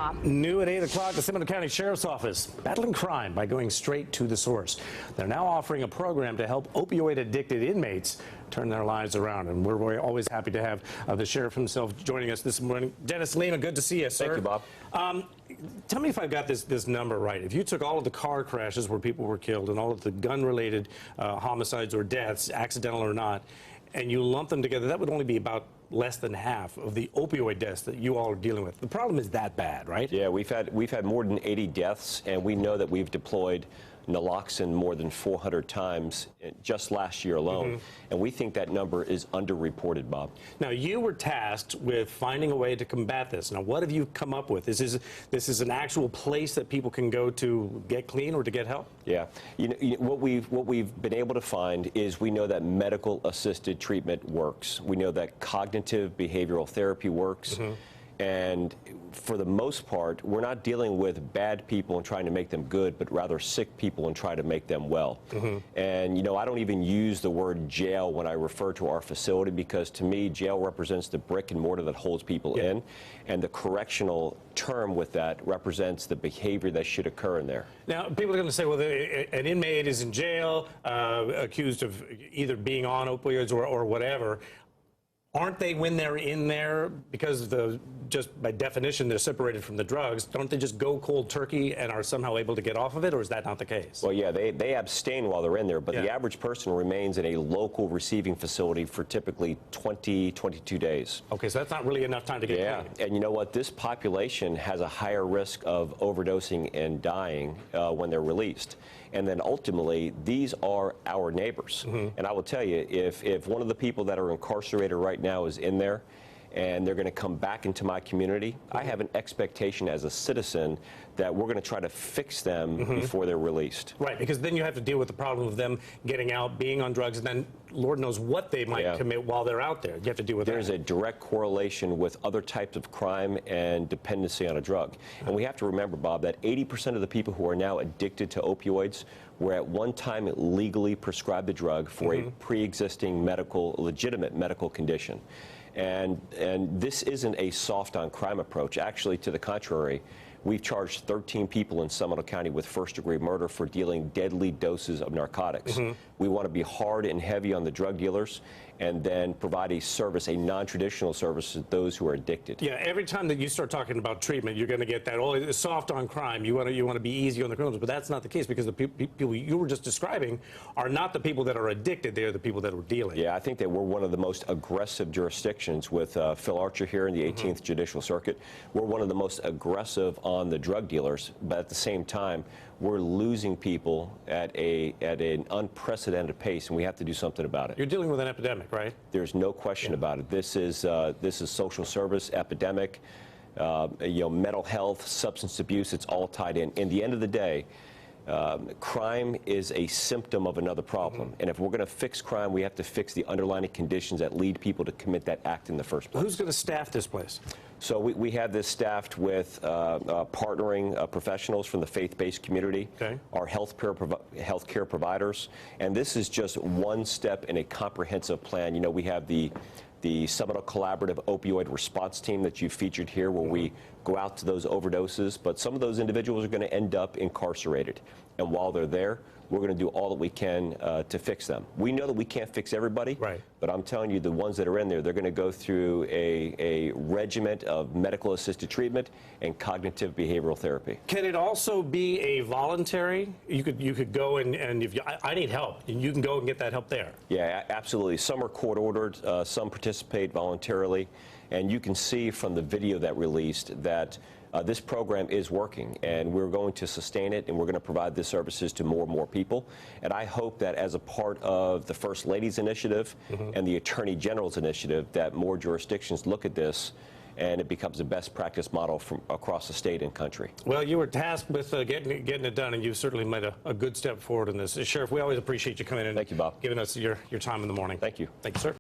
Bob. New at 8 o'clock, the Seminole County Sheriff's Office battling crime by going straight to the source. They're now offering a program to help opioid-addicted inmates turn their lives around. And we're always happy to have the sheriff himself joining us this morning. Dennis Lima, good to see you, sir. Thank you, Bob. Tell me if I've got this number right. If you took all of the car crashes where people were killed and all of the gun-related homicides or deaths, accidental or not, and you lump them together, that would only be about less than half of the opioid deaths that you all are dealing with. The problem is that bad, right? Yeah, we've had more than 80 deaths, and we know that we've deployed naloxone more than 400 times just last year alone. And we think that number is underreported, Bob. Now, you were tasked with finding a way to combat this. Now, what have you come up with? This is an actual place that people can go to get clean or to get help? Yeah. What we've been able to find is we know that medical assisted treatment works. We know that cognitive behavioral therapy works. And for the most part, we're not dealing with bad people and trying to make them good, but rather sick people and try to make them well. And, I don't even use the word jail when I refer to our facility, because to me, jail represents the brick and mortar that holds people in. And the correctional term with that represents the behavior that should occur in there. Now, people are going to say, well, an inmate is in jail, accused of either being on opioids or whatever. Aren't they, when they're in there, because just by definition they're separated from the drugs, don't they just go cold turkey and are somehow able to get off of it, or is that not the case? Well, yeah, they abstain while they're in there, but the average person remains in a local receiving facility for typically 22 days. Okay, so that's not really enough time to get clean. And you know what? This population has a higher risk of overdosing and dying when they're released. And then ultimately, these are our neighbors. And I will tell you, if one of the people that are incarcerated right now is in there and they're going to come back into my community, I have an expectation as a citizen that we're going to try to fix them before they're released. Right, because then you have to deal with the problem of them getting out, being on drugs, and then Lord knows what they might commit while they're out there. You have to deal with There's a direct correlation with other types of crime and dependency on a drug. And we have to remember, Bob, that 80% of the people who are now addicted to opioids were at one time legally prescribed the drug for a pre-existing legitimate medical condition. And this isn't a soft on crime approach. Actually, to the contrary, we've charged 13 people in Seminole County with first-degree murder for dealing deadly doses of narcotics. We want to be hard and heavy on the drug dealers and then provide a service, a non-traditional service to those who are addicted. Yeah, every time that you start talking about treatment, you're going to get that, oh, it's soft on crime. You want to be easy on the criminals, but that's not the case, because the people you were just describing are not the people that are addicted. They're the people that are dealing. Yeah, I think that we're one of the most aggressive jurisdictions with Phil Archer here in the 18th Judicial Circuit. We're one of the most aggressive on the drug dealers, but at the same time, we're losing people at an unprecedented pace, and we have to do something about it. You're dealing with an epidemic, right? There's no question about it. This is social service epidemic, mental health, substance abuse. It's all tied in. In the end of the day, crime is a symptom of another problem. And if we're going to fix crime, we have to fix the underlying conditions that lead people to commit that act in the first place. Who's going to staff this place? So we have this staffed with partnering professionals from the faith-based community, our healthcare providers, and this is just one step in a comprehensive plan. We have the Seminole Collaborative Opioid Response Team that you featured here, where we go out to those overdoses, but some of those individuals are going to end up incarcerated. And while they're there, we're going to do all that we can to fix them. We know that we can't fix everybody, but I'm telling you, the ones that are in there, they're going to go through a regiment of medical-assisted treatment and cognitive behavioral therapy. Can it also be a voluntary? You could go and if I need help, and you can go and get that help there. Yeah, absolutely. Some are court-ordered, some participate voluntarily, and you can see from the video that released that this program is working, and we're going to sustain it, and we're going to provide the services to more and more people. And I hope that as a part of the First Lady's initiative and the Attorney General's initiative, that more jurisdictions look at this and it becomes a best practice model from across the state and country. Well, you were tasked with getting it done, and you've certainly made a good step forward in this. Sheriff, we always appreciate you coming in and Thank you, Bob. Giving us your time in the morning. Thank you. Thank you, sir.